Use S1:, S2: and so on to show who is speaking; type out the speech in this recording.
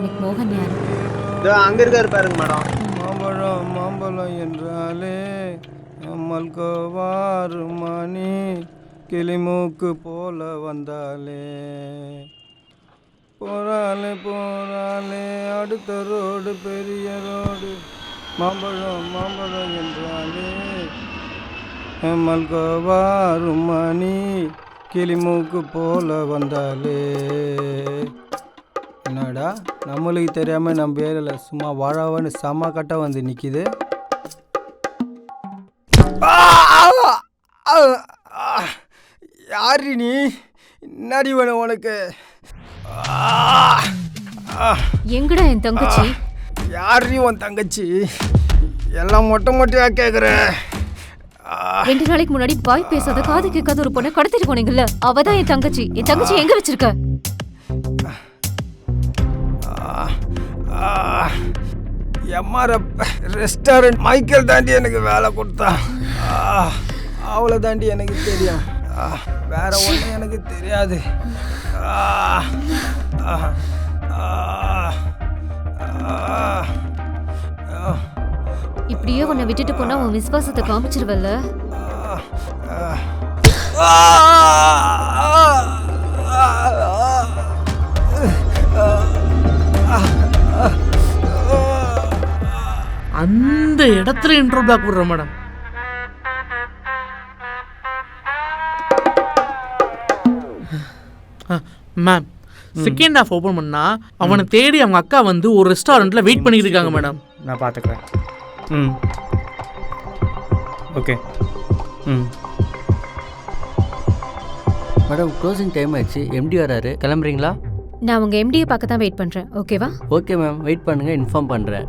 S1: Mechanic மோகன் யாரு?
S2: இதோ அங்க இருக்காரு பாருங்க மேடம்.
S3: மாம்பழம் மாம்பழம் என்றாலே மல்கோவாறு மணி கிளிமூக்கு போல வந்தாலே போறாலே போறாலே அடுத்த ரோடு பெரிய ரோடு மாம்பழம் மாம்பழம் என்றாலே மல்கோவாறு மணி கிளிமூக்கு போல வந்தாலே. என்னடா நம்மளுக்கு தெரியாமல் நம்ம ஏரியாவில் சும்மா வாழாவன்னு செம்ம கட்ட வந்து நிற்கிது. யாரு நீ? என்னடி வேணும் உனக்கு?
S1: எங்கடா என் தங்கச்சி?
S3: யாரு உன் தங்கச்சி? எல்லாம் மொட்டை மொட்டையா கேட்குற.
S1: 2 நாளைக்கு முன்னாடி பாய் பேசாத காது கேட்காத ஒரு பொண்ணை கடத்திட்டு போனீங்கல்ல, அவதான் என் தங்கச்சி. என் தங்கச்சி எங்க வச்சிருக்க?
S3: எம்ஆர்எஃப் ரெஸ்டாரண்ட் மைக்கேல் தாண்டி எனக்கு வேலை கொடுத்தா. அவளை தாண்டி எனக்கு தெரியும், வேற ஒன்றும் எனக்கு தெரியாது.
S1: இப்படியே உன்னை விட்டுட்டு போனா உன் விசுவாசத்தை காமிச்சிருவல்ல.
S4: அந்த இடத்துல இன்ட்ரோ பிளாக் விடுறோம் madam. Ma'am, second half open பண்ணா அவனை தேடி அவங்க அக்கா வந்து ஒரு ரெஸ்டாரண்ட்ல வெயிட் பண்ணிட்டு இருக்காங்க மேடம்.
S2: நான் பார்த்துக்கிறேன். ஓகே.
S5: மேடம், க்ளோசிங் டைம் ஆயிடுச்சு. எம்டி வராரு, கிளம்புறீங்களா?
S1: நான் உங்க எம்டியை பார்க்க தான் வெயிட் பண்றேன். ஓகேவா?
S5: ஓகே மேம், வெயிட் பண்ணுங்க, இன்ஃபார்ம் பண்ணுறேன்.